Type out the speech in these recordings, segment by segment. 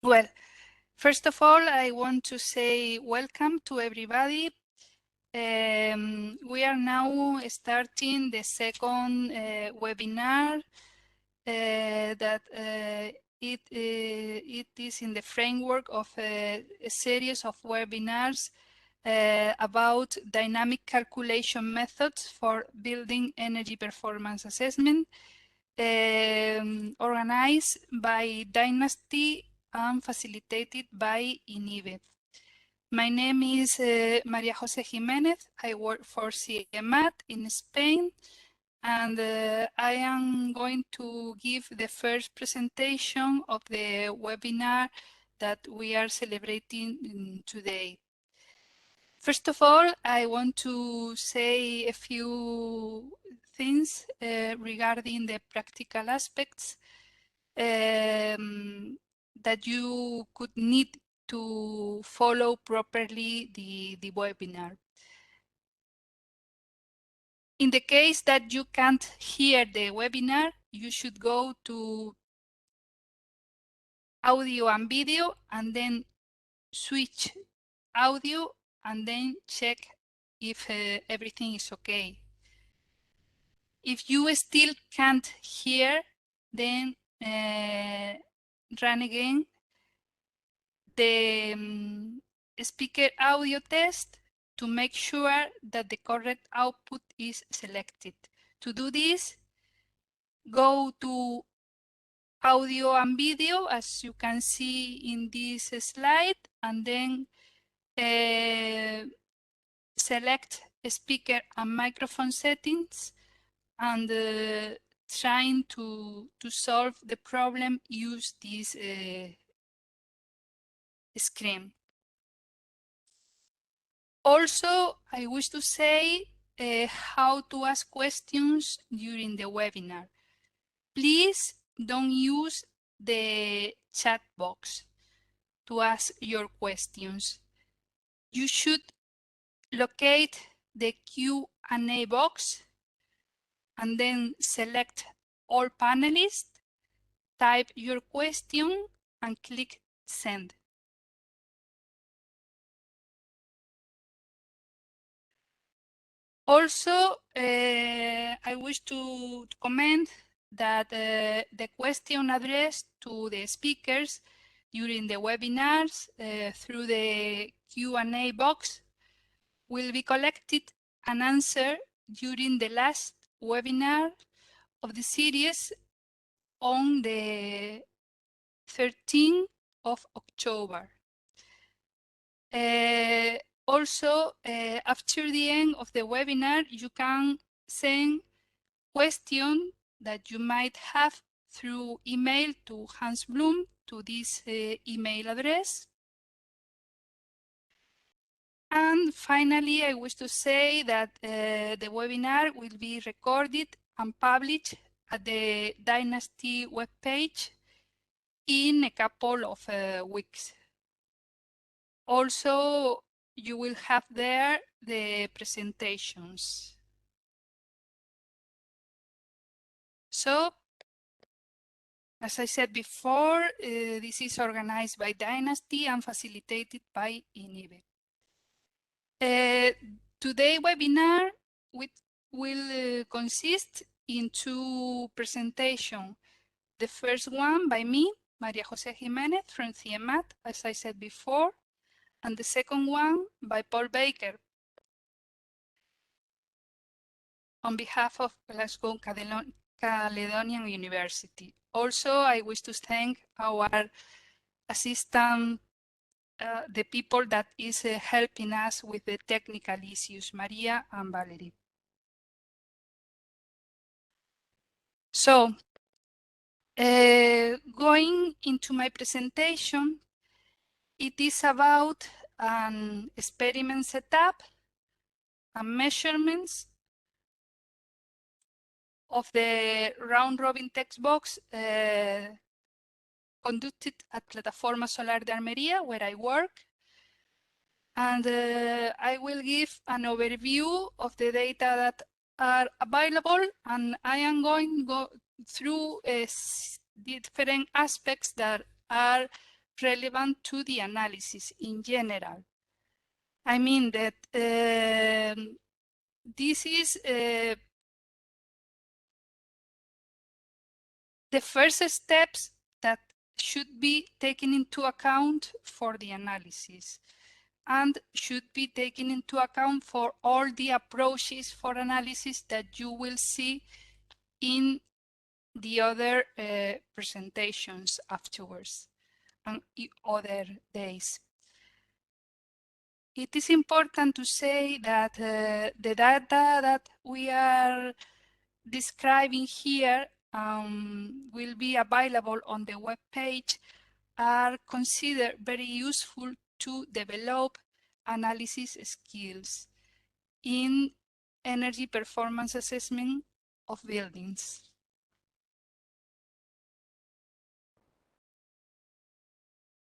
Well, first of all, I want to say welcome to everybody. We are now starting the second webinar that it is in the framework of a series of webinars about dynamic calculation methods for building energy performance assessment, organized by Dynastee and facilitated by INIVE. My name is Maria-Jose Jimenez. I work for CIEMAT in Spain, and I am going to give the first presentation of the webinar that we are celebrating today. First of all, I want to say a few things regarding the practical aspects that you could need to follow properly the webinar. In the case that you can't hear the webinar, you should go to audio and video and then switch audio and then check if everything is okay. If you still can't hear, then run again the speaker audio test to make sure that the correct output is selected. To do this, go to audio and video, as you can see in this slide, and then select speaker and microphone settings, and trying to solve the problem, use this screen. Also, I wish to say how to ask questions during the webinar. Please don't use the chat box to ask your questions. You should locate the Q&A box and then select all panelists, type your question and click send. Also, I wish to comment that the question addressed to the speakers during the webinars through the Q&A box will be collected and answered during the last webinar of the series on the 13th of October. Also, after the end of the webinar, you can send questions that you might have through email to Hans Blum to this email address. And finally, I wish to say that the webinar will be recorded and published at the Dynastee webpage in a couple of weeks. Also, you will have there the presentations. So, as I said before, this is organized by Dynastee and facilitated by INIVE. Today's webinar will consist in two presentations. The first one by me, Maria-Jose Jimenez from CIEMAT, as I said before, and the second one by Paul Baker on behalf of Glasgow Caledonian University. Also, I wish to thank our assistant, the people that is helping us with the technical issues, Maria and Valerie. So, going into my presentation, it is about an experiment setup and measurements of the round-robin text box conducted at Plataforma Solar de Almeria, where I work. And I will give an overview of the data that are available, and I am going to go through different aspects that are relevant to the analysis in general. I mean that this is the first steps that should be taken into account for the analysis and should be taken into account for all the approaches for analysis that you will see in the other presentations afterwards and other days. It is important to say that the data that we are describing here will be available on the web page are considered very useful to develop analysis skills in energy performance assessment of buildings.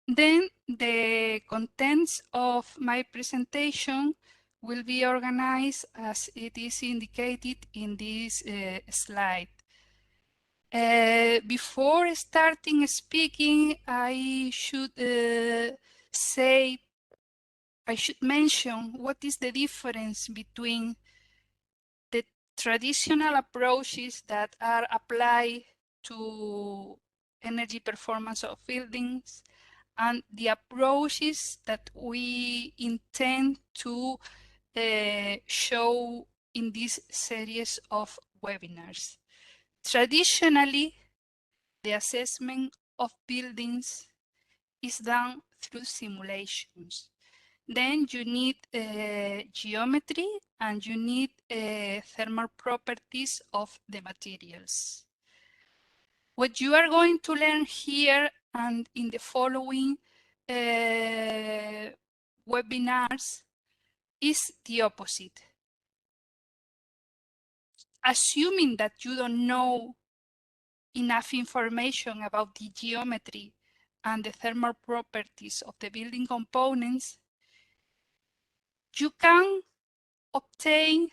Then the contents of my presentation will be organized as it is indicated in this slide. Before starting speaking, I should mention what is the difference between the traditional approaches that are applied to energy performance of buildings and the approaches that we intend to show in this series of webinars. Traditionally, the assessment of buildings is done through simulations. Then you need geometry and you need thermal properties of the materials. What you are going to learn here and in the following webinars is the opposite. Assuming that you don't know enough information about the geometry and the thermal properties of the building components, you can obtain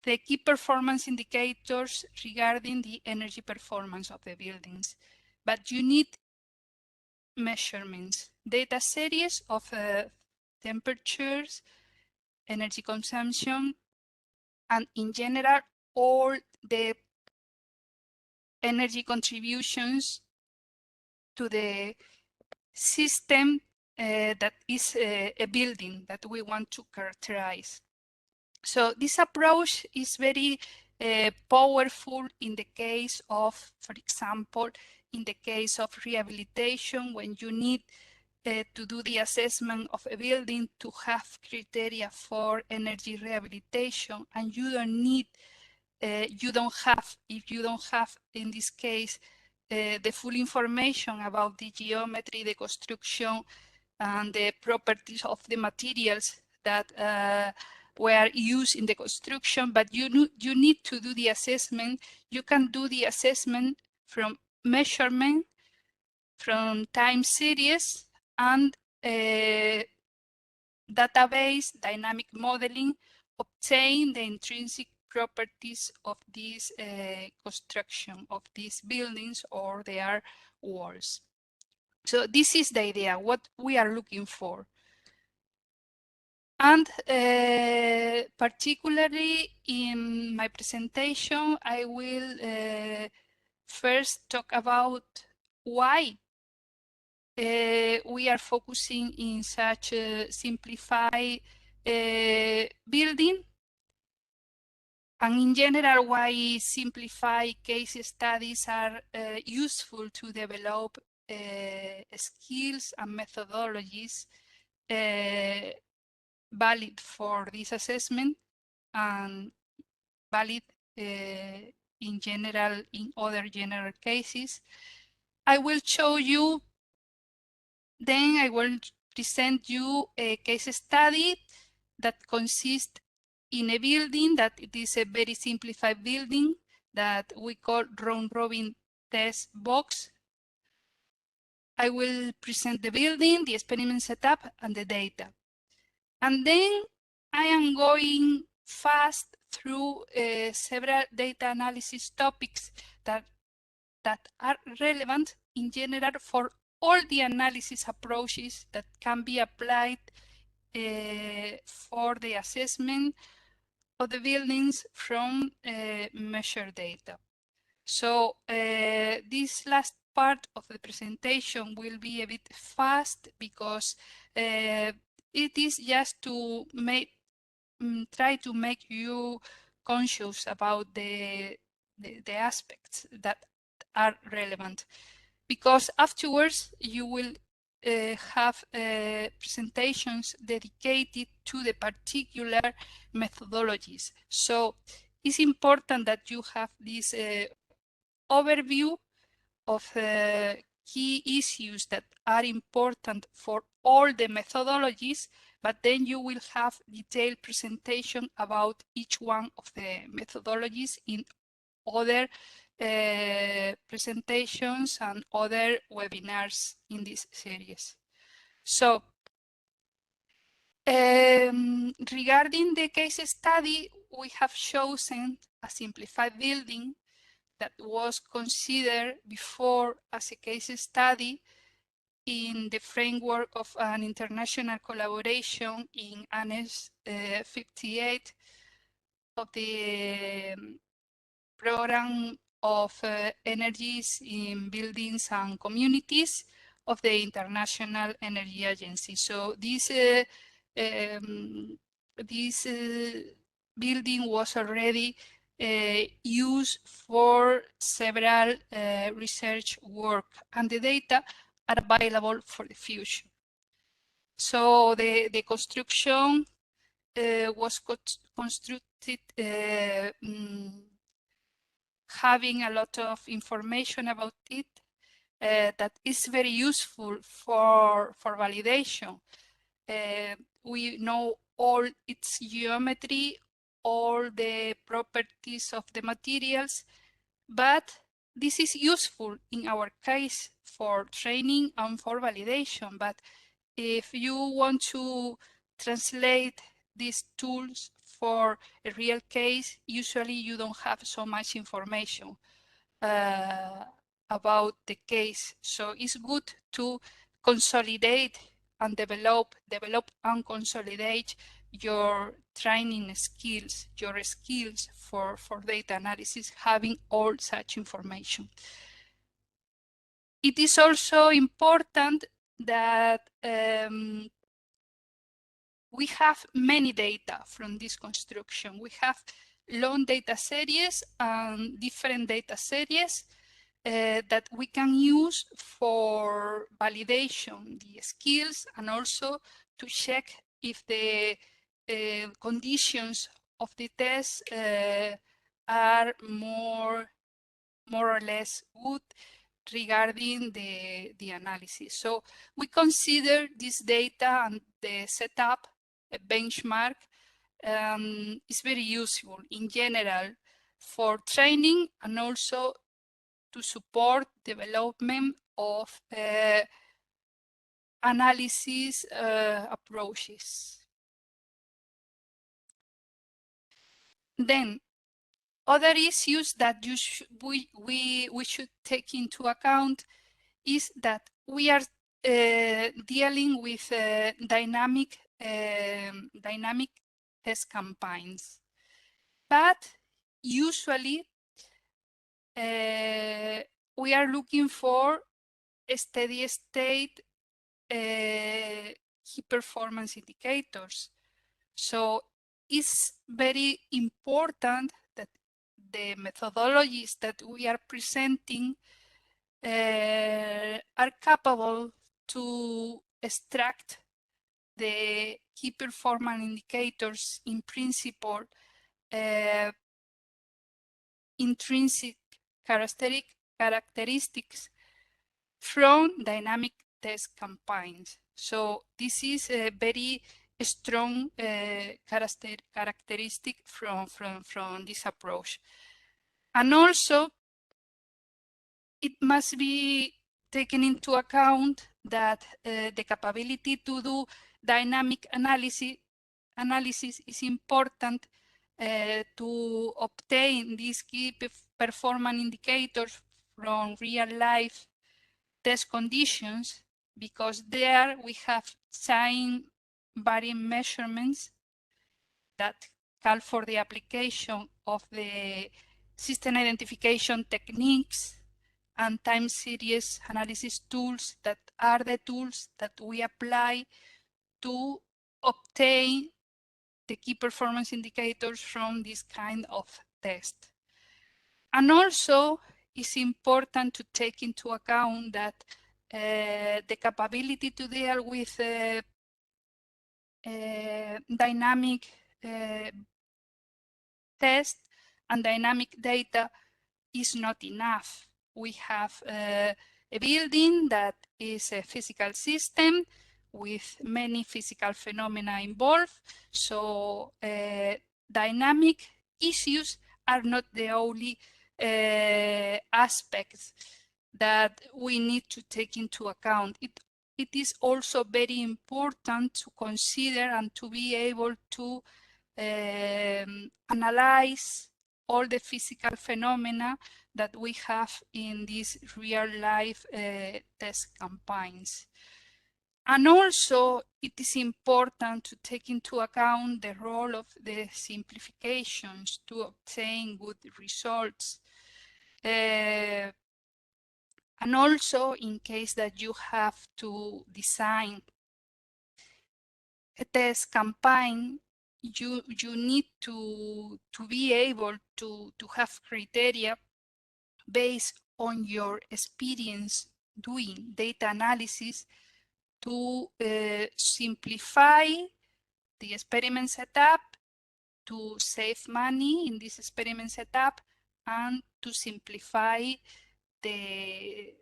the key performance indicators regarding the energy performance of the buildings. But you need measurements, data series of temperatures, energy consumption, and in general, all the energy contributions to the system that is a building that we want to characterize. So this approach is very powerful in the case of, for example, in the case of rehabilitation, when you need to do the assessment of a building to have criteria for energy rehabilitation, and you don't need, if you don't have in this case the full information about the geometry, the construction, and the properties of the materials that were used in the construction, but you need to do the assessment. You can do the assessment from measurement, from time series, and database dynamic modeling, obtain the intrinsic properties of this construction of these buildings or their walls. So this is the idea, what we are looking for. And particularly in my presentation, I will first talk about why we are focusing in such a simplified building, and in general why simplified case studies are useful to develop skills and methodologies valid for this assessment and valid in general in other general cases. I will show you, then I will present you a case study that consists in a building that it is a very simplified building that we call round robin test box. I will present the building, the experiment setup, and the data. And then I am going fast through several data analysis topics that are relevant in general for all the analysis approaches that can be applied for the assessment of the buildings from measured data. So this last part of the presentation will be a bit fast because it is just to try to make you conscious about the aspects that are relevant, because afterwards you will have presentations dedicated to the particular methodologies. So it's important that you have this overview of key issues that are important for all the methodologies, but then you will have detailed presentation about each one of the methodologies in other presentations and other webinars in this series. So regarding the case study, we have chosen a simplified building that was considered before as a case study in the framework of an international collaboration in Annex 58 of the Program of Energies in Buildings and Communities of the International Energy Agency. So this building was already used for several research work, and the data are available for the future. So the construction was constructed having a lot of information about it that is very useful for validation. We know all its geometry, all the properties of the materials, but this is useful in our case for training and for validation. But if you want to translate these tools for a real case, usually you don't have so much information about the case. So it's good to consolidate and develop and consolidate your training skills, your skills for data analysis, having all such information. It is also important that we have many data from this construction. We have long data series and different data series that we can use for validation, the skills, and also to check if the conditions of the test are more or less good regarding the analysis. So we consider this data and the setup, a benchmark, is very useful in general for training and also to support development of analysis approaches. Then other issues that we should take into account is that we are dealing with dynamic test campaigns, but usually we are looking for a steady state key performance indicators. So it's very important that the methodologies that we are presenting are capable to extract the key performance indicators in principle, intrinsic characteristics from dynamic test campaigns. So this is a very strong characteristic from this approach. And also, it must be taken into account that the capability to do dynamic analysis is important to obtain these key performance indicators from real life test conditions, because there we have time varying measurements that call for the application of the system identification techniques and time series analysis tools that are the tools that we apply to obtain the key performance indicators from this kind of test. And also, it's important to take into account that the capability to deal with dynamic test and dynamic data is not enough. We have a building that is a physical system with many physical phenomena involved. So dynamic issues are not the only aspects that we need to take into account. It is also very important to consider and to be able to analyze all the physical phenomena that we have in these real life test campaigns. And also, it is important to take into account the role of the simplifications to obtain good results. And also, in case that you have to design a test campaign, you need to be able to have criteria based on your experience doing data analysis to simplify the experiment setup, to save money in this experiment setup, and to simplify the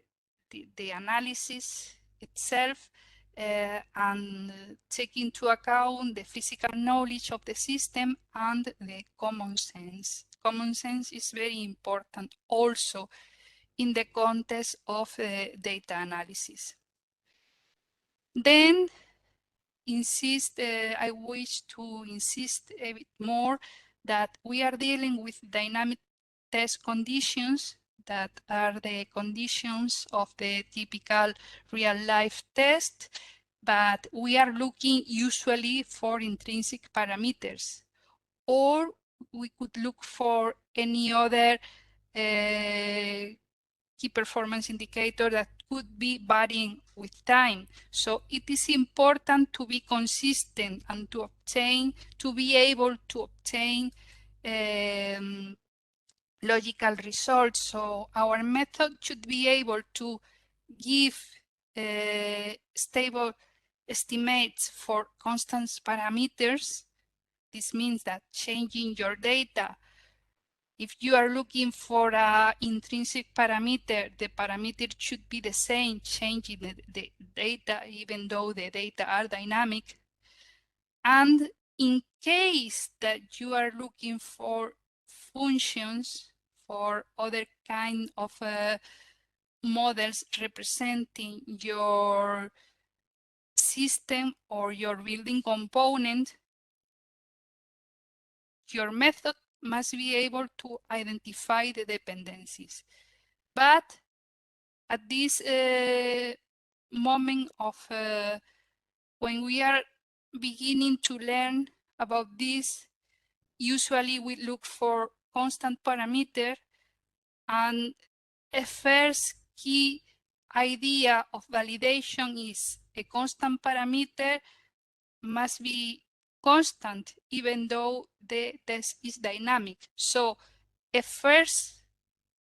analysis itself and take into account the physical knowledge of the system and the common sense. Common sense is very important also in the context of data analysis. Then I wish to insist a bit more that we are dealing with dynamic test conditions that are the conditions of the typical real-life test, but we are looking usually for intrinsic parameters, or we could look for any other key performance indicator that could be varying with time. So it is important to be consistent and to be able to obtain logical results. So our method should be able to give stable estimates for constant parameters. This means that changing your data, if you are looking for an intrinsic parameter, the parameter should be the same, changing the data, even though the data are dynamic. And in case that you are looking for functions, for other kind of models representing your system or your building component, your method must be able to identify the dependencies. But at this moment of when we are beginning to learn about this, usually we look for constant parameter, and a first key idea of validation is a constant parameter must be constant even though the test is dynamic. So a first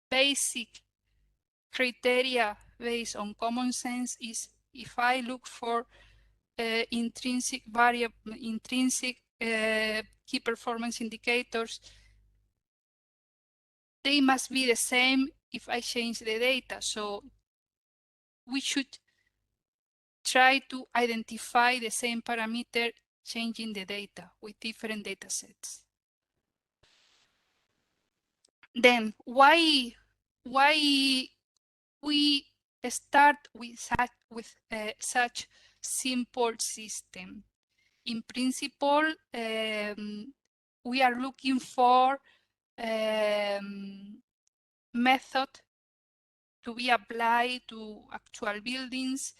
basic criteria based on common sense is, if I look for intrinsic key performance indicators, they must be the same if I change the data. So we should try to identify the same parameter changing the data with different data sets. Then why we start with such simple system? In principle, we are looking for method to be applied to actual buildings,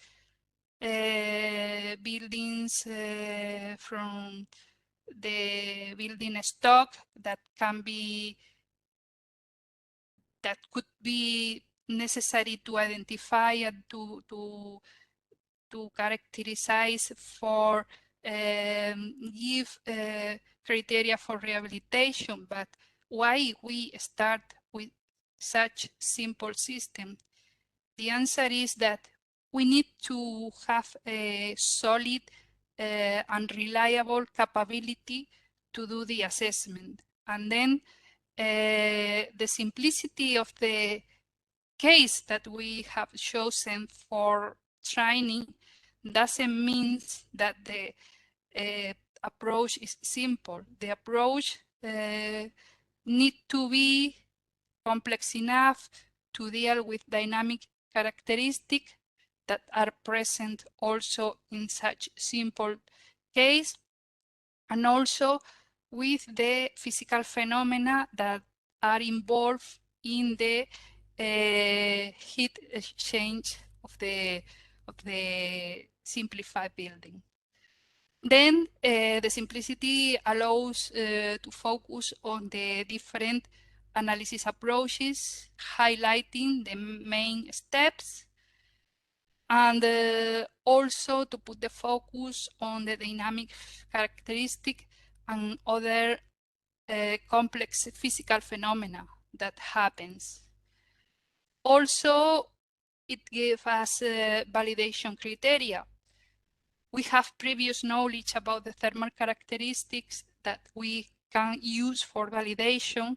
from the building stock that could be necessary to identify and to characterize for give criteria for rehabilitation. But why we start with such simple system? The answer is that we need to have a solid and reliable capability to do the assessment. And then the simplicity of the case that we have chosen for training doesn't mean that the approach is simple. The approach need to be complex enough to deal with dynamic characteristics that are present also in such simple case, and also with the physical phenomena that are involved in the heat exchange of the simplified building. Then the simplicity allows to focus on the different analysis approaches, highlighting the main steps, and also to put the focus on the dynamic characteristic and other complex physical phenomena that happens. Also, it gives us validation criteria. We have previous knowledge about the thermal characteristics that we can use for validation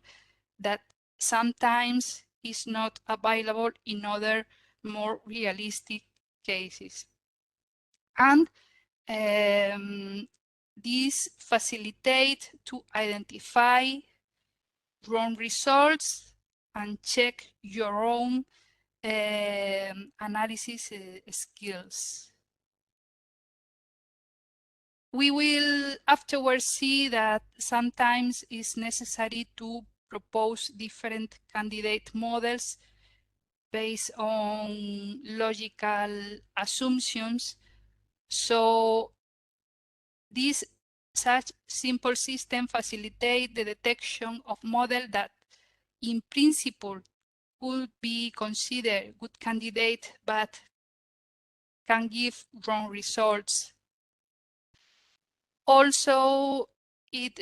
that sometimes is not available in other more realistic cases. And this facilitates to identify wrong results and check your own analysis skills. We will afterwards see that sometimes it's necessary to propose different candidate models based on logical assumptions. So this such simple system facilitate the detection of model that in principle could be considered good candidate, but can give wrong results. Also, it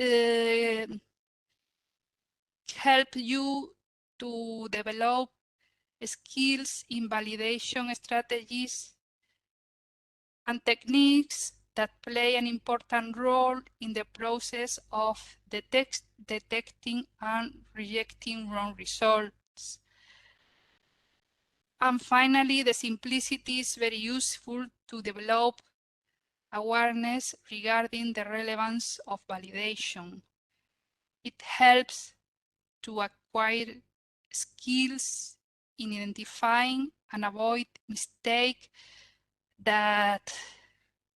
helps you to develop skills in validation strategies and techniques that play an important role in the process of detecting and rejecting wrong results. And finally, the simplicity is very useful to develop awareness regarding the relevance of validation. It helps to acquire skills in identifying and avoid mistakes that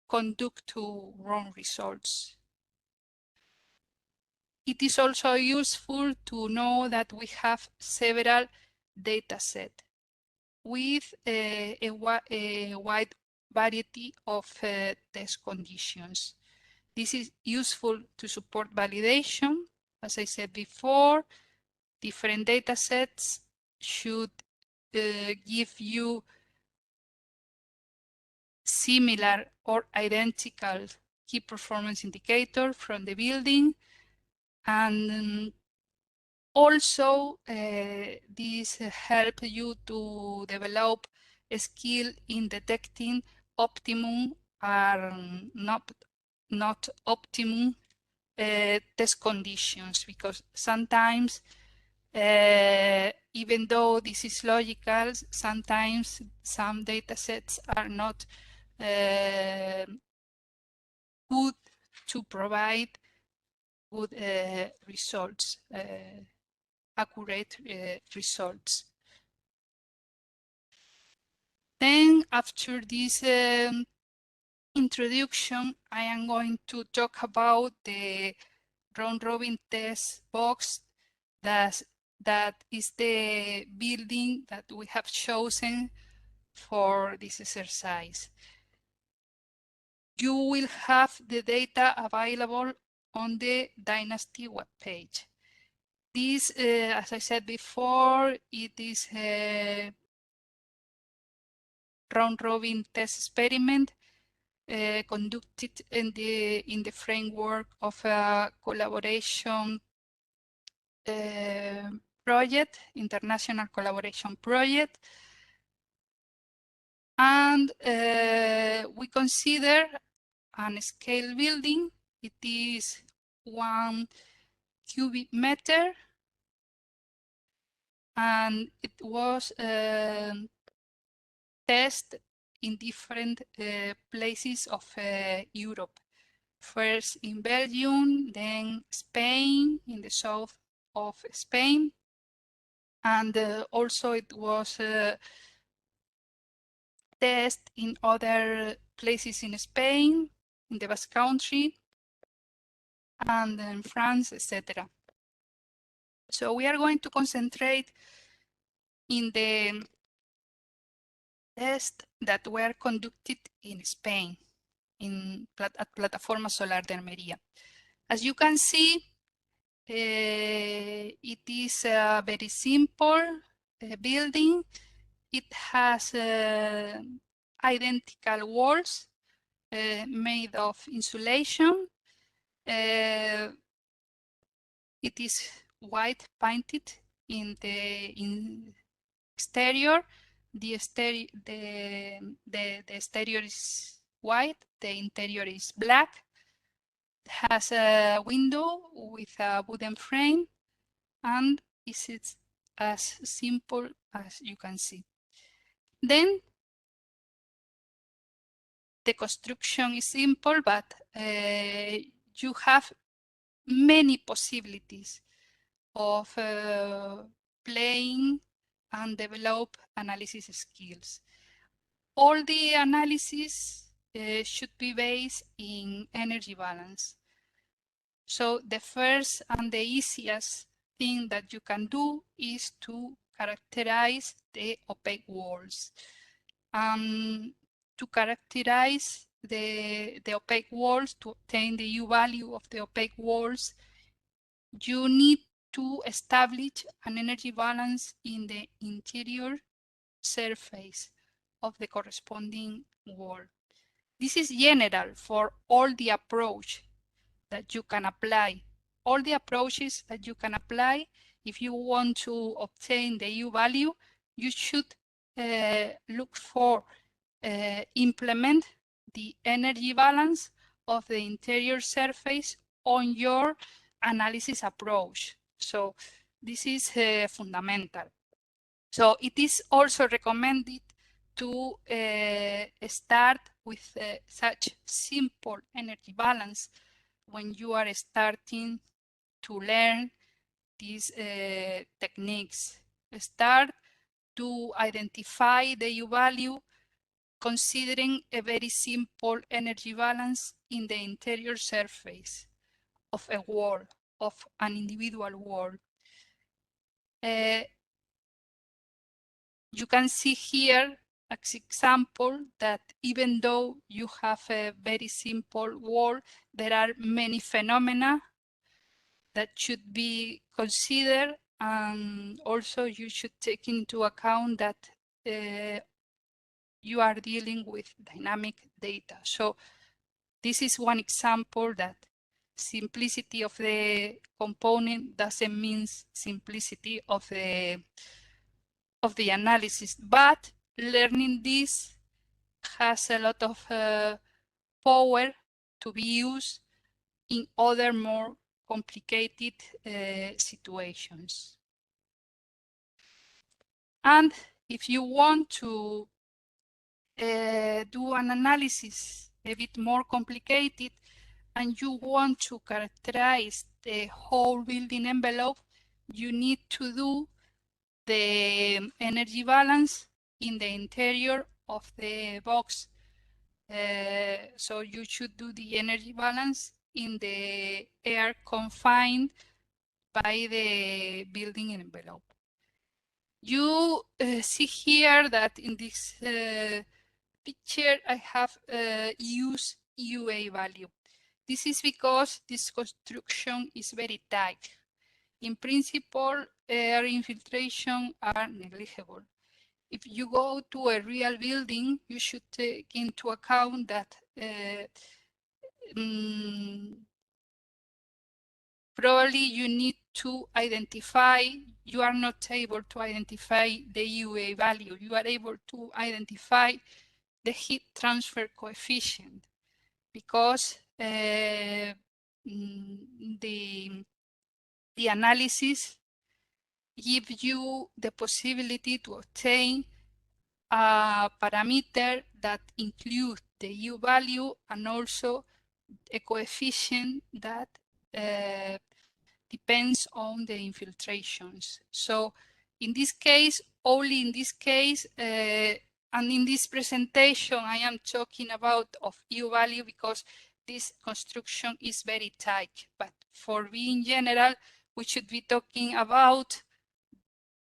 conduct to wrong results. It is also useful to know that we have several data sets with a wide variety of test conditions. This is useful to support validation. As I said before, different data sets should give you similar or identical key performance indicator from the building. And also this helps you to develop a skill in detecting optimum or not optimum test conditions, because sometimes even though this is logical, sometimes some data sets are not good to provide good results, accurate results. Then after this introduction, I am going to talk about the round robin test box that that is the building that we have chosen for this exercise. You will have the data available on the Dynastee webpage. This, as I said before, it is a round-robin test experiment conducted in the framework of a collaboration project, international collaboration project. And we consider an scale building. It is 1 cubic meter, and it was tested in different places of Europe. First in Belgium, then Spain, in the south of Spain. And also it was tested in other places in Spain, in the Basque Country, and in France, etc. So we are going to concentrate in the tests that were conducted in Spain, at Plataforma Solar de Almeria. As you can see, it is a very simple building. It has identical walls made of insulation. It is white painted in the exterior. The exterior is white, the interior is black. It has a window with a wooden frame, and it's as simple as you can see. Then the construction is simple, but you have many possibilities of playing and develop analysis skills. All the analysis should be based in energy balance. So the first and the easiest thing that you can do is to characterize the opaque walls. To characterize the opaque walls, to obtain the U value of the opaque walls, you need to establish an energy balance in the interior surface of the corresponding wall. This is general for all the approach that you can apply. All the approaches that you can apply, if you want to obtain the U value, you should look for implement the energy balance of the interior surface on your analysis approach. So this is fundamental. So it is also recommended to start with such simple energy balance when you are starting to learn these techniques. Start to identify the U value considering a very simple energy balance in the interior surface of a wall, of an individual wall. You can see here as example that even though you have a very simple wall, there are many phenomena that should be considered, and also you should take into account that you are dealing with dynamic data. So this is one example that simplicity of the component doesn't mean simplicity of the analysis, but learning this has a lot of power to be used in other more complicated situations. And if you want to do an analysis a bit more complicated and you want to characterize the whole building envelope, you need to do the energy balance in the interior of the box. So you should do the energy balance in the air confined by the building envelope. You see here that in this picture I have used UA value. This is because this construction is very tight. In principle, air infiltration are negligible. If you go to a real building, you should take into account that probably you need to identify, you are not able to identify the UA value. You are able to identify the heat transfer coefficient because the analysis gives you the possibility to obtain a parameter that includes the U value and also a coefficient that depends on the infiltrations. So in this case, only in this case, and in this presentation, I am talking about of U value because this construction is very tight. But for V in general, we should be talking about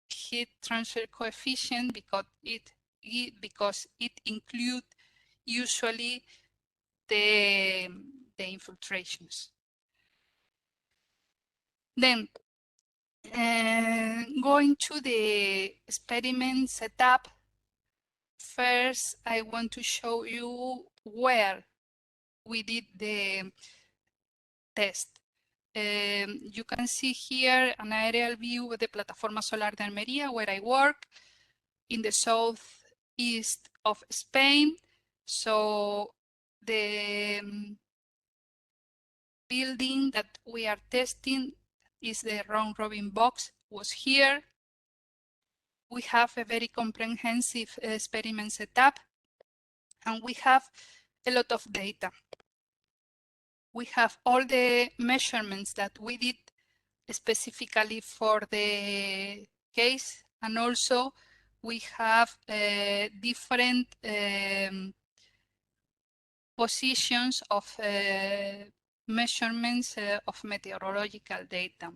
heat transfer coefficient because it includes usually the infiltrations. Then going to the experiment setup, first I want to show you where we did the test. You can see here an aerial view of the Plataforma Solar de Almeria where I work in the southeast of Spain. So the building that we are testing is the round robin box was here. We have a very comprehensive experiment setup and we have a lot of data. We have all the measurements that we did specifically for the case, and also we have different positions of measurements of meteorological data.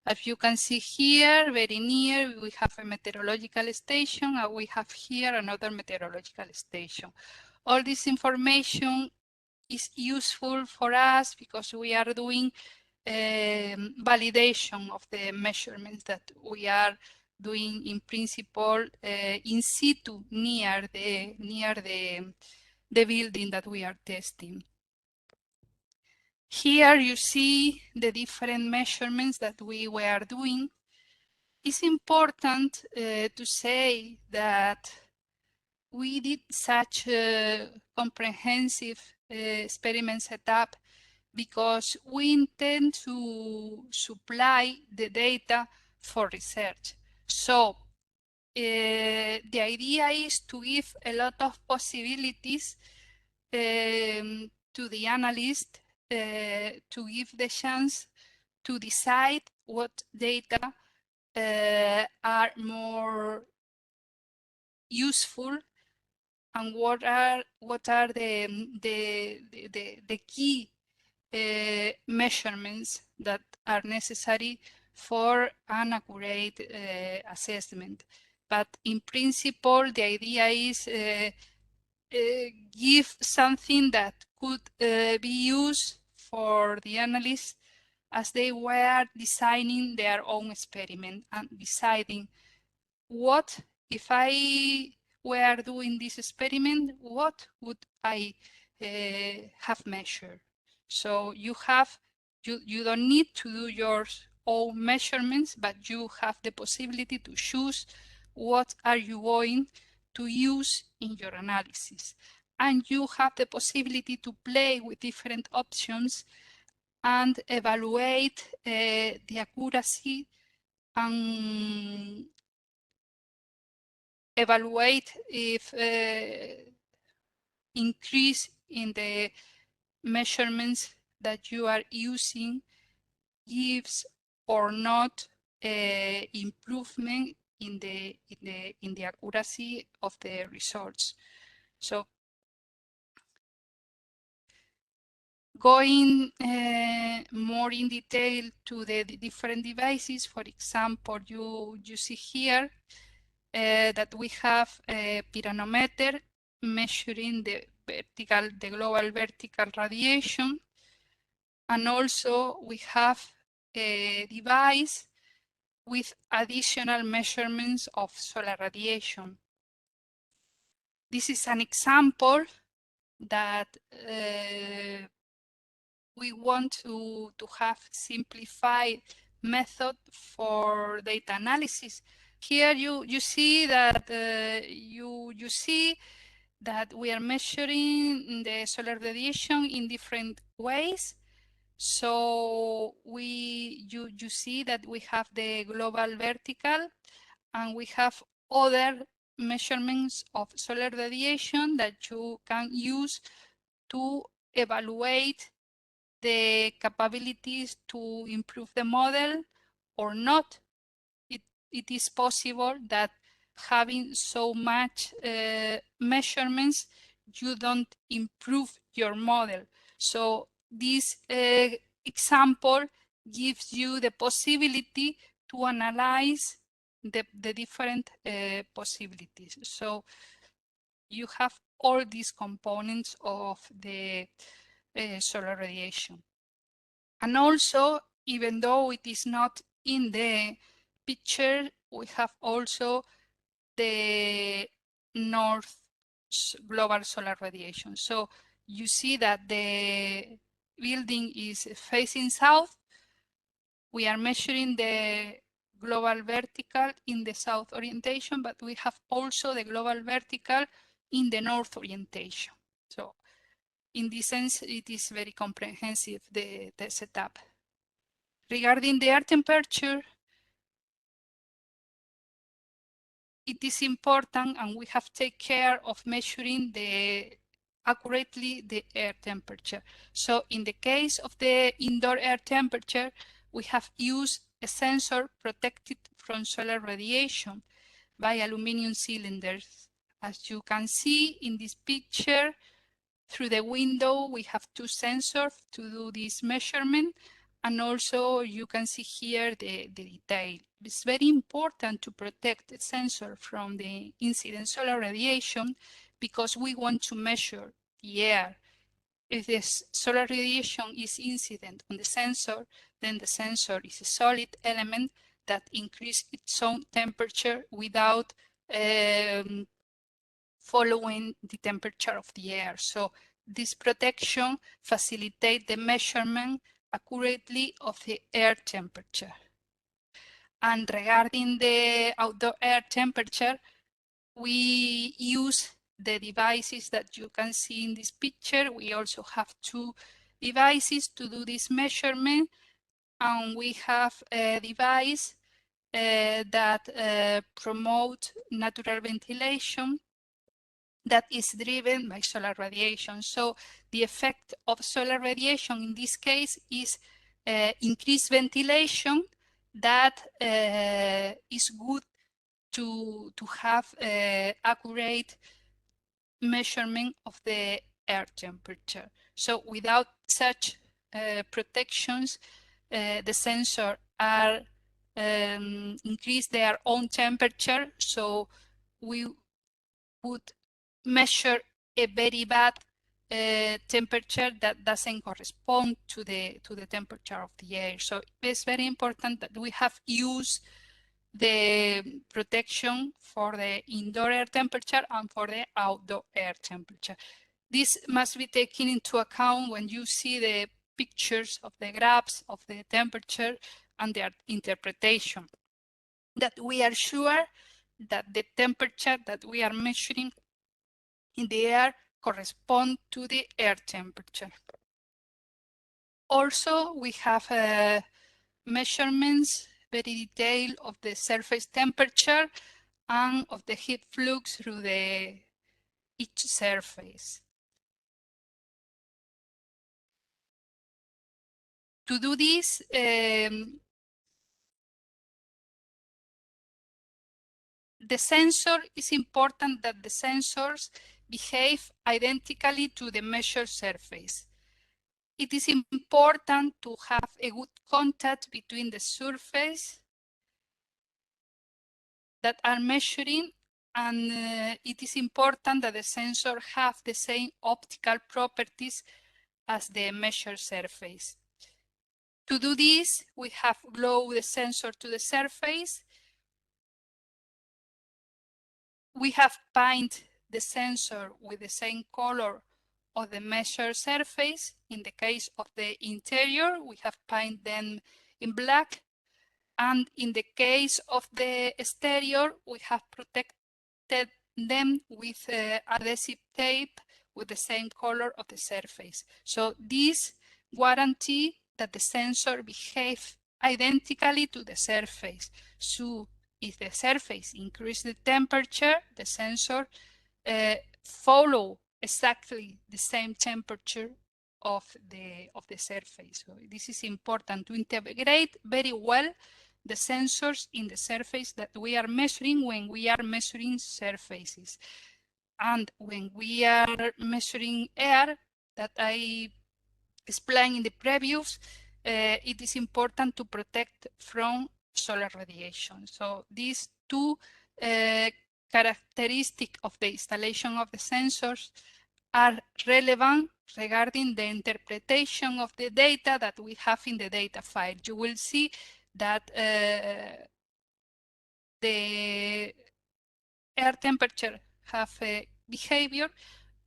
As you can see here, very near, we have a meteorological station, and we have here another meteorological station. All this information is useful for us because we are doing validation of the measurements that we are doing in principle in situ near the building that we are testing. Here you see the different measurements that we were doing. It's important to say that we did such a comprehensive experiment setup because we intend to supply the data for research. So the idea is to give a lot of possibilities to the analyst to give the chance to decide what data are more useful and what are the key measurements that are necessary for an accurate assessment. But in principle, the idea is give something that could be used for the analysts as they were designing their own experiment and deciding what, if I were doing this experiment, what would I have measured? So you don't need to do your own measurements, but you have the possibility to choose what are you going to use in your analysis. And you have the possibility to play with different options and evaluate the accuracy and evaluate if increase in the measurements that you are using gives or not improvement in the accuracy of the results. So Going more in detail to the different devices, for example, you see here that we have a pyranometer measuring the global vertical radiation, and also we have a device with additional measurements of solar radiation. This is an example that we want to have simplified method for data analysis. Here you see that you see that we are measuring the solar radiation in different ways. So you see that we have the global vertical, and we have other measurements of solar radiation that you can use to evaluate the capabilities to improve the model or not. It is possible that having so much measurements, you don't improve your model. So this example gives you the possibility to analyze the different possibilities. So you have all these components of the solar radiation. And also, even though it is not in the picture, we have also the north global solar radiation. So you see that the building is facing south. We are measuring the global vertical in the south orientation, but we have also the global vertical in the north orientation. So in this sense, it is very comprehensive, the setup. Regarding the air temperature, it is important, and we have to take care of measuring accurately the air temperature. So in the case of the indoor air temperature, we have used a sensor protected from solar radiation by aluminum cylinders. As you can see in this picture, through the window, we have two sensors to do this measurement. And also you can see here the detail. It's very important to protect the sensor from the incident solar radiation because we want to measure the air. If the solar radiation is incident on the sensor, then the sensor is a solid element that increases its own temperature without following the temperature of the air. So this protection facilitates the measurement accurately of the air temperature. And regarding the outdoor air temperature, we use the devices that you can see in this picture. We also have two devices to do this measurement, and we have a device that promotes natural ventilation that is driven by solar radiation. So the effect of solar radiation in this case is increased ventilation that is good to have accurate measurement of the air temperature. So without such protections, the sensor are increase their own temperature. So we would measure a very bad temperature that doesn't correspond to the temperature of the air. So it's very important that we have used the protection for the indoor air temperature and for the outdoor air temperature. This must be taken into account when you see the pictures of the graphs of the temperature and their interpretation, that we are sure that the temperature that we are measuring in the air correspond to the air temperature. Also, we have measurements very detailed of the surface temperature and of the heat flux through each surface. To do this, the sensor is important that the sensors behave identically to the measured surface. It is important to have a good contact between the surface that are measuring, and it is important that the sensor have the same optical properties as the measured surface. To do this, we have glued the sensor to the surface. We have painted the sensor with the same color of the measured surface. In the case of the interior, we have painted them in black. And in the case of the exterior, we have protected them with adhesive tape with the same color of the surface. So this guarantee that the sensor behaves identically to the surface. So if the surface increases the temperature, the sensor follow exactly the same temperature of the surface. So this is important to integrate very well the sensors in the surface that we are measuring when we are measuring surfaces. And when we are measuring air, that I explained in the previous, it is important to protect from solar radiation. So these two characteristics of the installation of the sensors are relevant regarding the interpretation of the data that we have in the data file. You will see that the air temperature have a behavior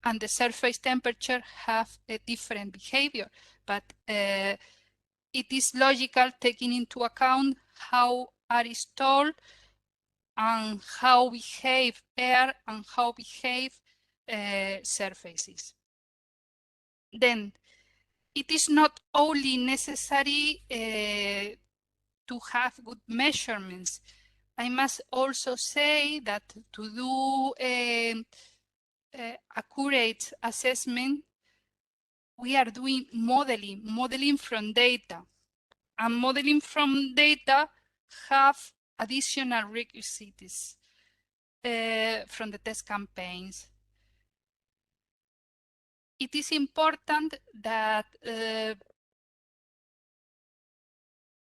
and the surface temperature have a different behavior, but it is logical taking into account how are installed and how behave air and how behave surfaces. Then it is not only necessary to have good measurements. I must also say that to do accurate assessment, we are doing modeling from data. And modeling from data have additional requisites from the test campaigns. It is important that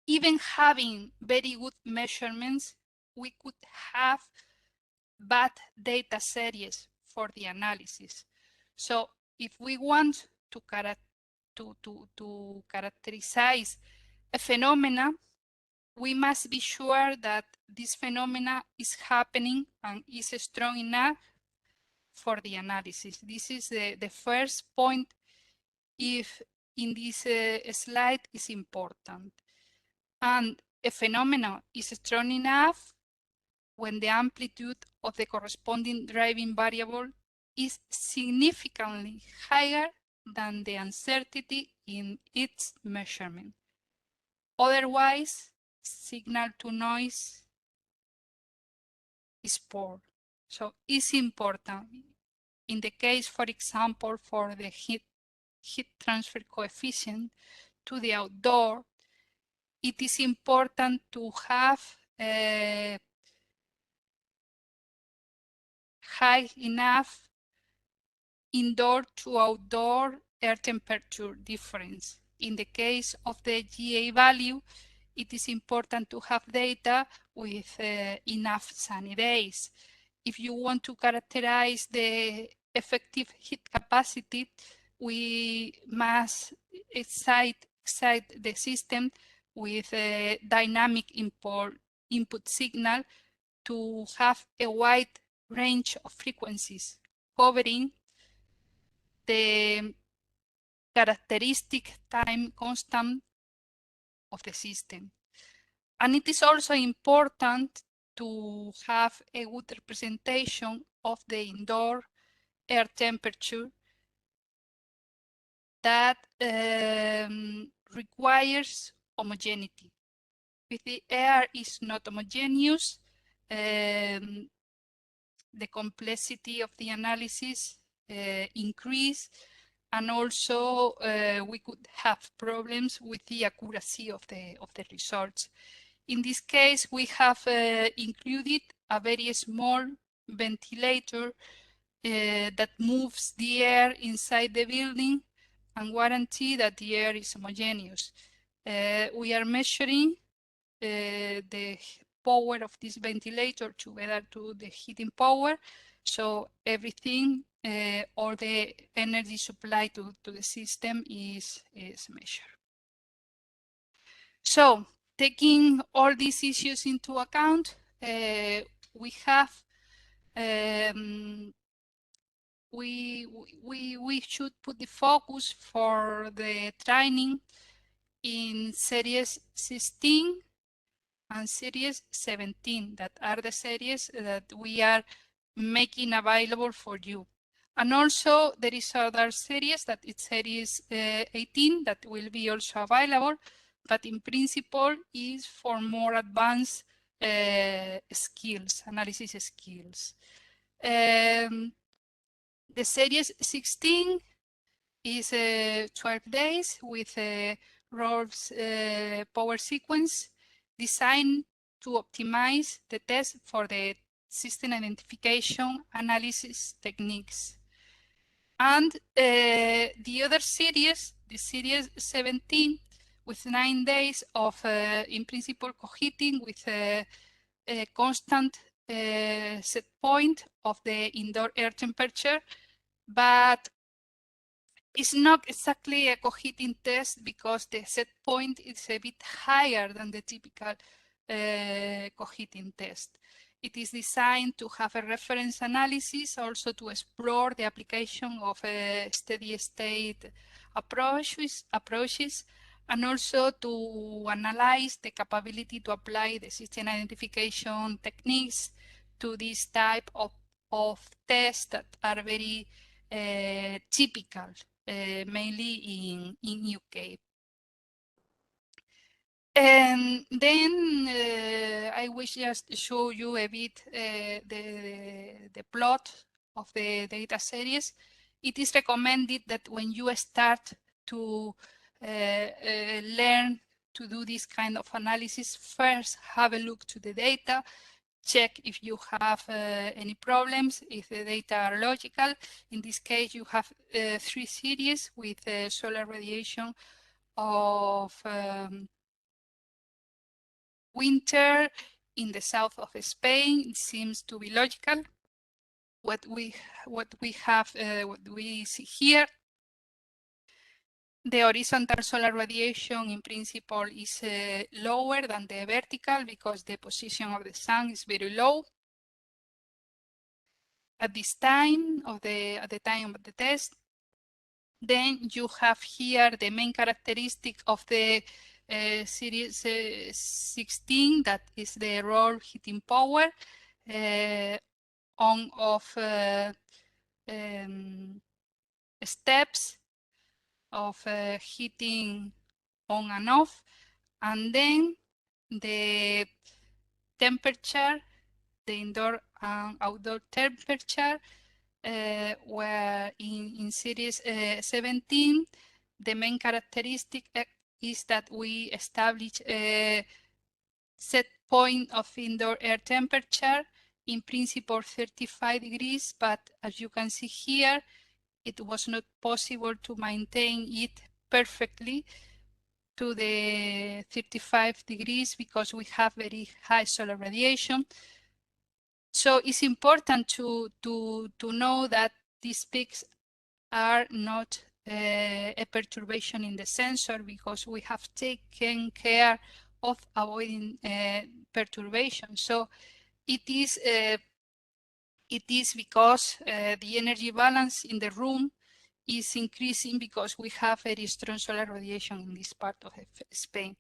even having very good measurements, we could have bad data series for the analysis. So if we want to characterize a phenomena, we must be sure that this phenomena is happening and is strong enough for the analysis. This is the first point if in this slide is important. And a phenomenon is strong enough when the amplitude of the corresponding driving variable is significantly higher than the uncertainty in its measurement. Otherwise, signal to noise is poor. So it's important. In the case, for example, for the heat transfer coefficient to the outdoor, it is important to have high enough indoor to outdoor air temperature difference. In the case of the GA value, it is important to have data with enough sunny days. If you want to characterize the effective heat capacity, we must excite the system with a dynamic input signal to have a wide range of frequencies covering the characteristic time constant of the system. And it is also important to have a good representation of the indoor air temperature that requires homogeneity. If the air is not homogeneous, the complexity of the analysis increase, and also we could have problems with the accuracy of the results. In this case, we have included a very small ventilator that moves the air inside the building, and guarantee that the air is homogeneous. We are measuring the power of this ventilator together to the heating power. So everything, all the energy supply to the system is measured. So taking all these issues into account, we have we should put the focus for the training in series 16 and series 17, that are the series that we are making available for you. And also there is other series, that it's series 18, that will be also available, but in principle is for more advanced skills, analysis skills. The series 16 is 12 days with a Rolf's power sequence designed to optimize the test for the system identification analysis techniques. And the other series, the series 17, with 9 days of, in principle, coheating with a constant set point of the indoor air temperature, but it's not exactly a coheating test because the set point is a bit higher than the typical coheating test. It is designed to have a reference analysis, also to explore the application of steady state approaches, and also to analyze the capability to apply the system identification techniques to this type of tests that are very typical, mainly in UK. And then I will just show you a bit the plot of the data series. It is recommended that when you start to learn to do this kind of analysis, first have a look to the data, check if you have any problems, if the data are logical. In this case, you have 3 series with solar radiation of winter in the south of Spain. It seems to be logical. What we see here, the horizontal solar radiation in principle is lower than the vertical because the position of the sun is very low at this time at the time of the test. Then you have here the main characteristic of the series 16, that is the roll heating power, on-off steps of heating on and off, and then the temperature, the indoor and outdoor temperature, where in series 17, the main characteristic is that we establish a set point of indoor air temperature, in principle 35 degrees, but as you can see here, it was not possible to maintain it perfectly to the 35 degrees because we have very high solar radiation. So it's important to know that these peaks are not a perturbation in the sensor, because we have taken care of avoiding perturbation. So it is because the energy balance in the room is increasing because we have very strong solar radiation in this part of Spain.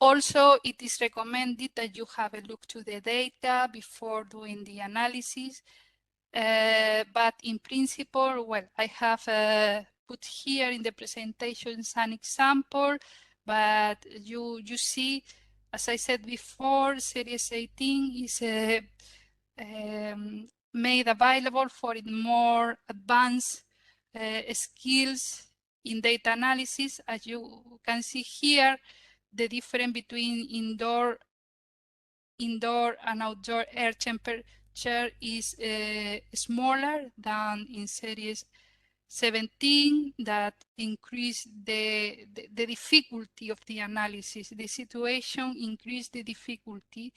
Also, it is recommended that you have a look to the data before doing the analysis. But in principle, well, I have put here in the presentation an example, but you see, as I said before, Series 18 is made available for more advanced skills in data analysis. As you can see here, the difference between indoor and outdoor air temperature is smaller than in series 17 that increase the difficulty of the analysis. The situation increased the difficulty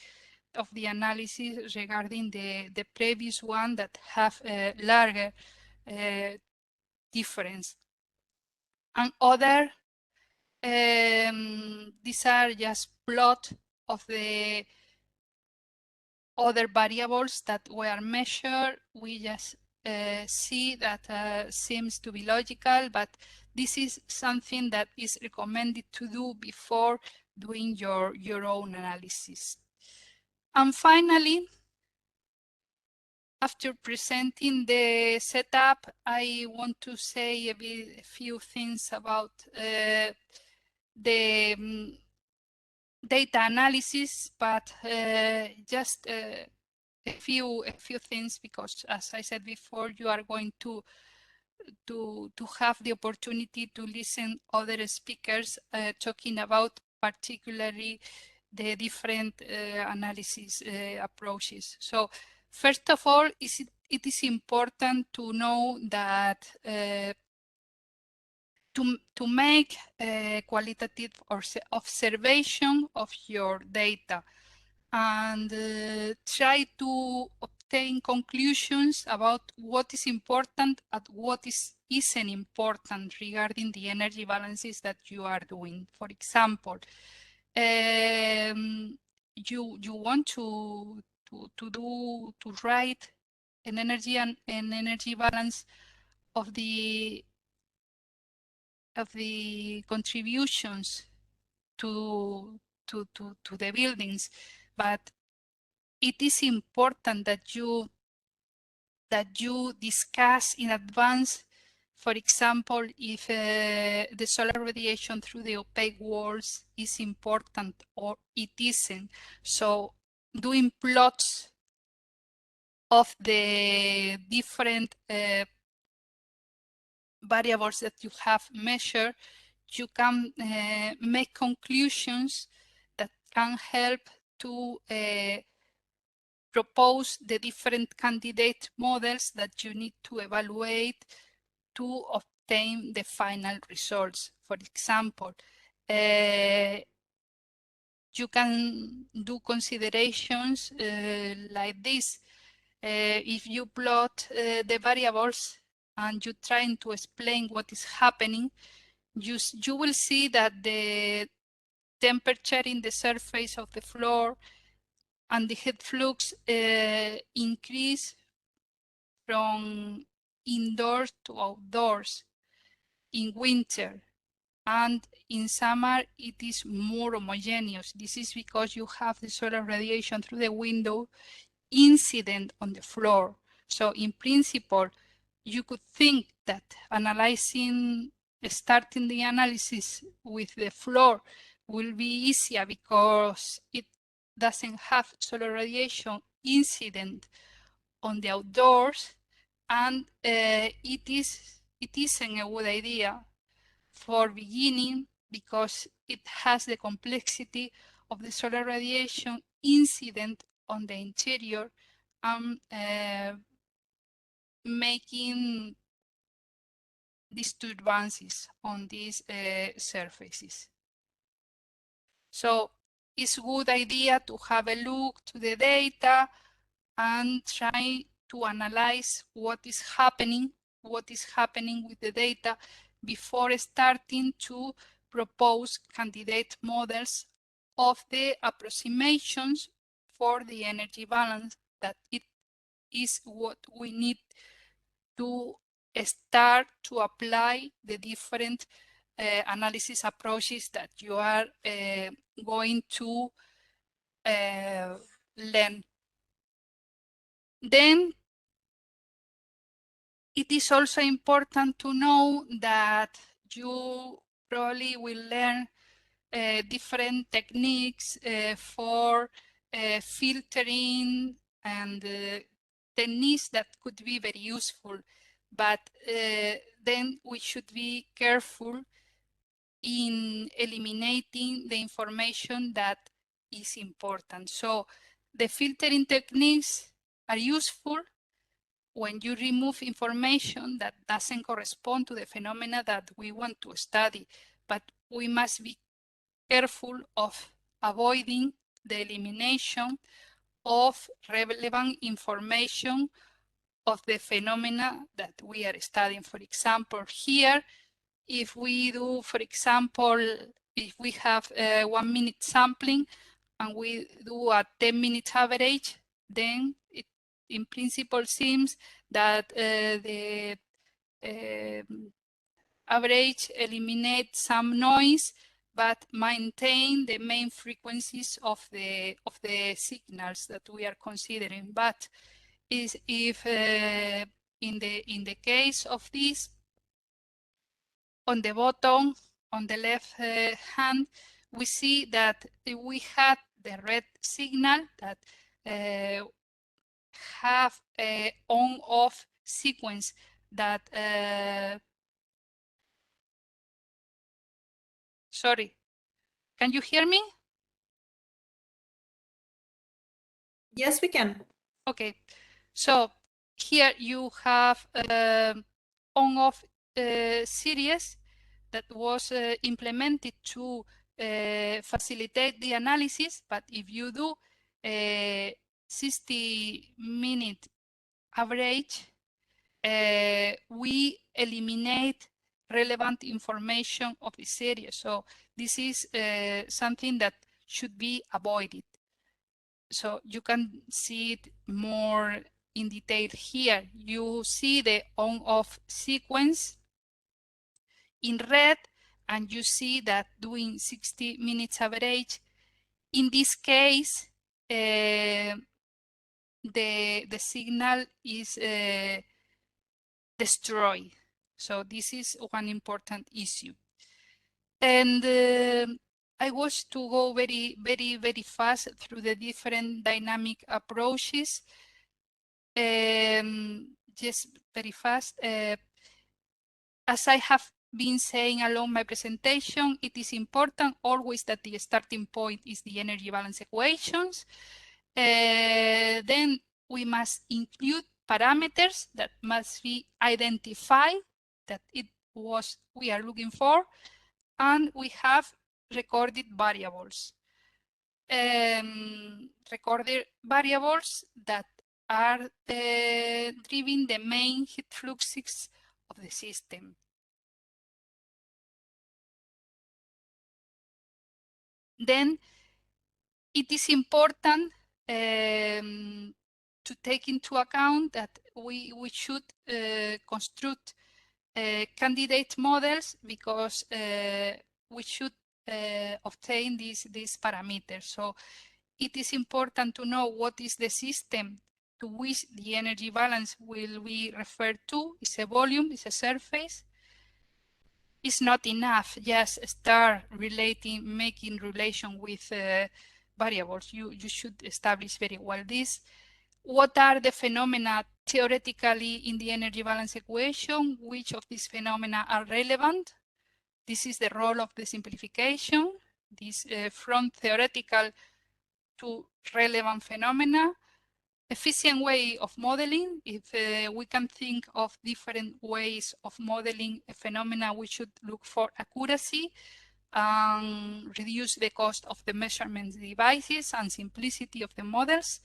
of the analysis regarding the previous one that have a larger difference. And other, these are just plot of the other variables that were measured. We just see that seems to be logical, but this is something that is recommended to do before doing your own analysis. And finally, after presenting the setup, I want to say a few things about the data analysis, but just a few things, because as I said before, you are going to have the opportunity to listen other speakers talking about particularly the different analysis approaches. So first of all, it is important to know that to make a qualitative observation of your data and try to obtain conclusions about what is important and what isn't important regarding the energy balances that you are doing. For example, you want to write an energy balance of the contributions to the buildings, but it is important that you discuss in advance, for example, if the solar radiation through the opaque walls is important or it isn't. So doing plots of the different variables that you have measured, you can make conclusions that can help to propose the different candidate models that you need to evaluate to obtain the final results. For example, you can do considerations like this. If you plot the variables and you're trying to explain what is happening, you will see that the temperature in the surface of the floor and the heat flux increase from indoors to outdoors in winter, and in summer it is more homogeneous. This is because you have the solar radiation through the window incident on the floor. So in principle, you could think that starting the analysis with the floor will be easier because it doesn't have solar radiation incident on the outdoors, and it isn't a good idea for beginning because it has the complexity of the solar radiation incident on the interior and making disturbances on these surfaces. So it's a good idea to have a look to the data and try to analyze what is happening with the data before starting to propose candidate models of the approximations for the energy balance, that it is what we need to start to apply the different analysis approaches that you are going to learn. Then it is also important to know that you probably will learn different techniques for filtering and techniques that could be very useful, but then we should be careful in eliminating the information that is important. So the filtering techniques are useful when you remove information that doesn't correspond to the phenomena that we want to study, but we must be careful of avoiding the elimination of relevant information of the phenomena that we are studying. For example, here, if we do, for example, if we have 1 minute sampling and we do a 10-minute average, then it in principle seems that the average eliminates some noise, but maintain the main frequencies of the signals that we are considering. But if in the case of this, on the bottom, on the left hand, we see that we had the red signal that have a on-off sequence that sorry, can you hear me? Yes, we can. Okay, so here you have on-off series that was implemented to facilitate the analysis, but if you do a 60-minute average, we eliminate relevant information of the series. So this is something that should be avoided. So you can see it more in detail here. You see the on-off sequence in red, and you see that doing 60 minutes average, in this case, the signal is destroyed. So this is one important issue. And I wish to go very fast through the different dynamic approaches. Just very fast. As I have been saying along my presentation, it is important always that the starting point is the energy balance equations. Then we must include parameters that must be identified that it was we are looking for, and we have recorded variables. Recorded variables that are driving the main heat fluxes of the system. Then it is important to take into account that we should construct candidate models, because we should obtain these parameters. So it is important to know what is the system to which the energy balance will be referred to. Is a volume, is a surface. It's not enough just start making relation with variables. You should establish very well this. What are the phenomena theoretically in the energy balance equation? Which of these phenomena are relevant? This is the role of the simplification. This from theoretical to relevant phenomena. Efficient way of modeling. If we can think of different ways of modeling a phenomena, we should look for accuracy, reduce the cost of the measurement devices, and simplicity of the models.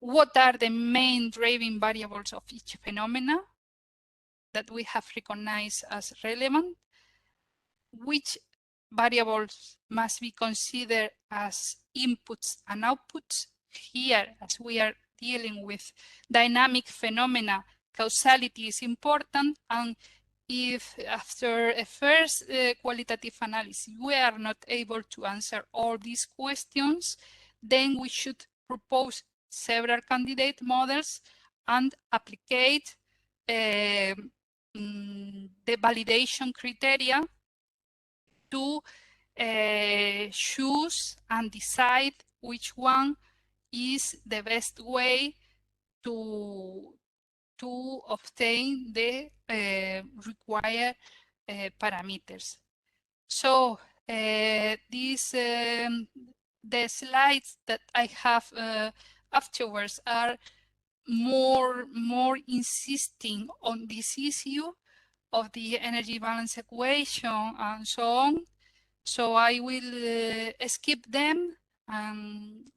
What are the main driving variables of each phenomena that we have recognized as relevant? Which variables must be considered as inputs and outputs? Here, as we are dealing with dynamic phenomena, causality is important, and if after a first qualitative analysis we are not able to answer all these questions, then we should propose several candidate models and applicate the validation criteria to choose and decide which one is the best way to obtain the required parameters. So these the slides that I have afterwards are more insisting on this issue of the energy balance equation and so on. So I will skip them, and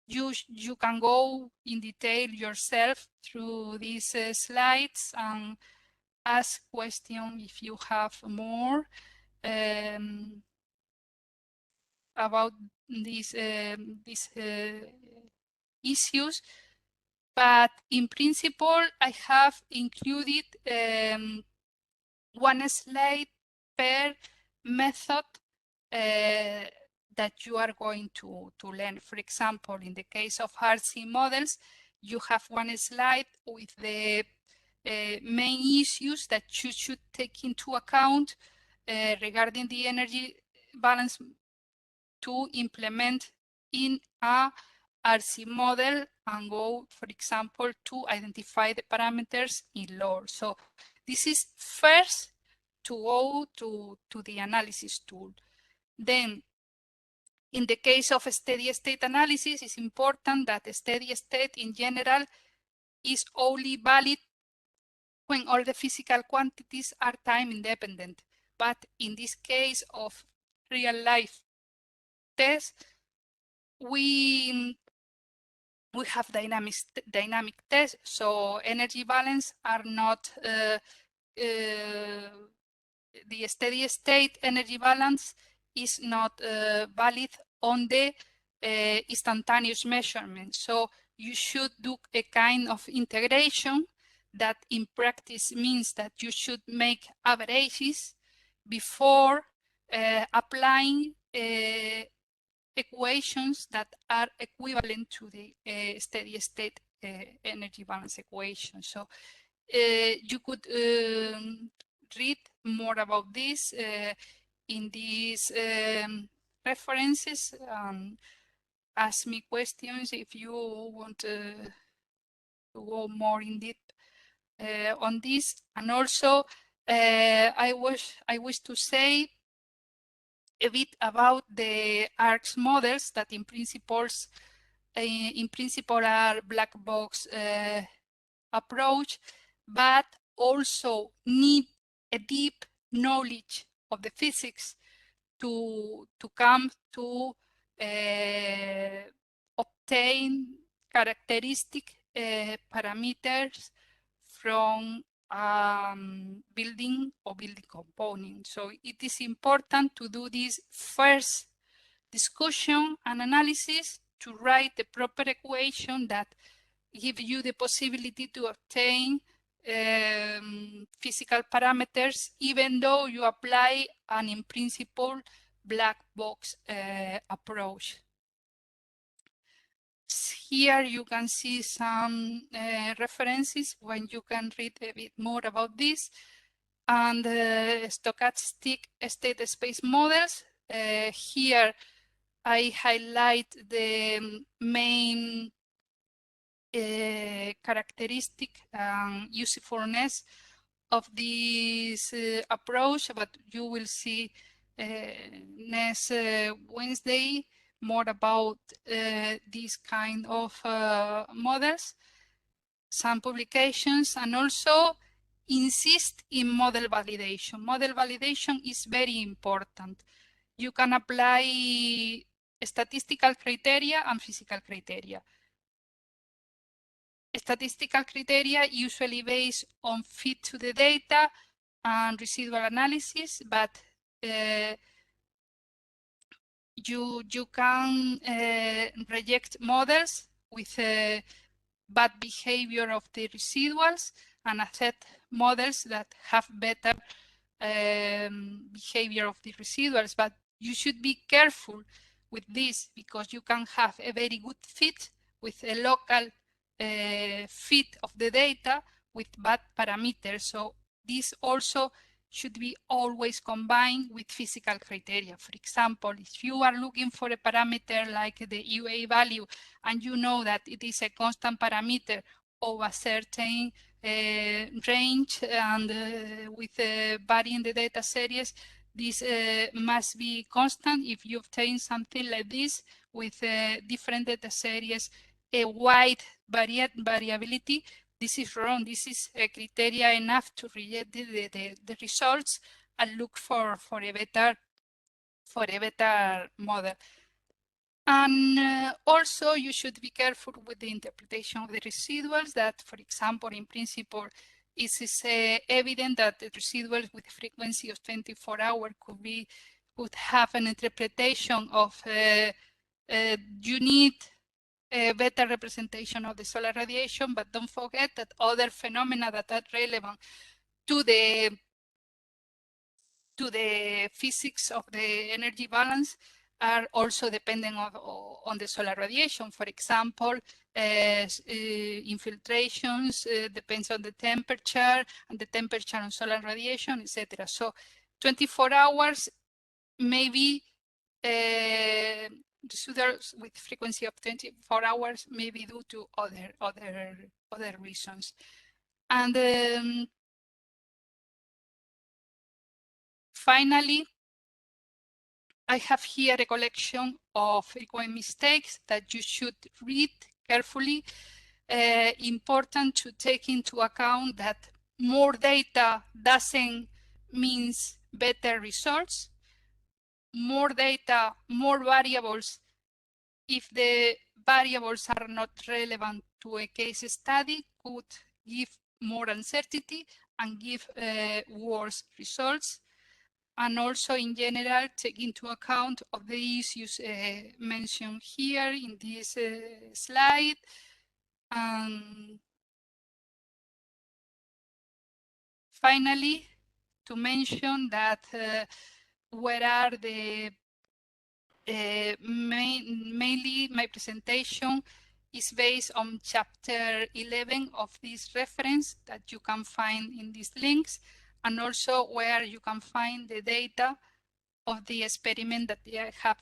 you can go in detail yourself through these slides and ask questions if you have more about these issues. But in principle, I have included one slide per method that you are going to learn. For example, in the case of RC models, you have one slide with the main issues that you should take into account regarding the energy balance to implement in a RC model and go, for example, to identify the parameters in lore. So this is first to go to the analysis tool. Then in the case of steady state analysis, it's important that steady state in general is only valid when all the physical quantities are time independent. But in this case of real life tests, we have dynamic tests, so energy balance are not the steady state energy balance is not valid on the instantaneous measurement. So you should do a kind of integration that in practice means that you should make averages before applying equations that are equivalent to the steady state energy balance equation. So you could read more about this in these references. Ask me questions if you want to go more in depth on this. And also, I wish to say a bit about the ARCS models that in principle are black box approach, but also need a deep knowledge of the physics to come to obtain characteristic parameters from building or building component. So it is important to do this first discussion and analysis to write the proper equation that give you the possibility to obtain physical parameters, even though you apply an in principle black box approach. Here you can see some references when you can read a bit more about this. And stochastic state space models. Here I highlight the main characteristic and usefulness of this approach, but you will see next Wednesday more about these kind of models, some publications, and also insist in model validation. Model validation is very important. You can apply statistical criteria and physical criteria. Statistical criteria usually based on fit to the data and residual analysis, but you can reject models with bad behavior of the residuals and accept models that have better behavior of the residuals. But you should be careful with this because you can have a very good fit with a local fit of the data with bad parameters. So this also should be always combined with physical criteria. For example, if you are looking for a parameter like the UA value and you know that it is a constant parameter of a certain range and with varying the data series, this must be constant. If you obtain something like this with different data series, a wide variability, this is wrong. This is a criteria enough to reject the results and look for a better model. And also you should be careful with the interpretation of the residuals that, for example, in principle, it is evident that the residuals with a frequency of 24 hours could have an interpretation of you need a better representation of the solar radiation, but don't forget that other phenomena that are relevant to the physics of the energy balance are also dependent on the solar radiation. For example, infiltrations depends on the temperature, and the temperature on solar radiation, etc. So 24 hours maybe residuals with frequency of 24 hours may be due to other reasons. And finally, I have here a collection of frequent mistakes that you should read carefully. Important to take into account that more data doesn't mean better results. More data, more variables, if the variables are not relevant to a case study, could give more uncertainty and give worse results. And also in general, take into account of the issues mentioned here in this slide. Finally, to mention that where are the mainly my presentation is based on chapter 11 of this reference that you can find in these links, and also where you can find the data of the experiment that I have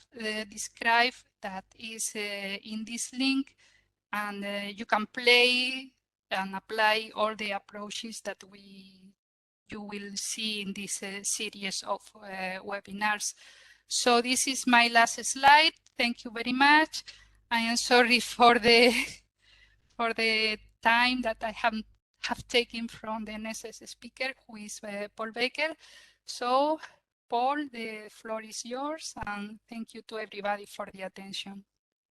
described that is in this link, and you can play and apply all the approaches that you will see in this series of webinars. So this is my last slide. Thank you very much. I am sorry for the time that I have taken from the next speaker, who is Paul Baker. So Paul, the floor is yours, and thank you to everybody for the attention.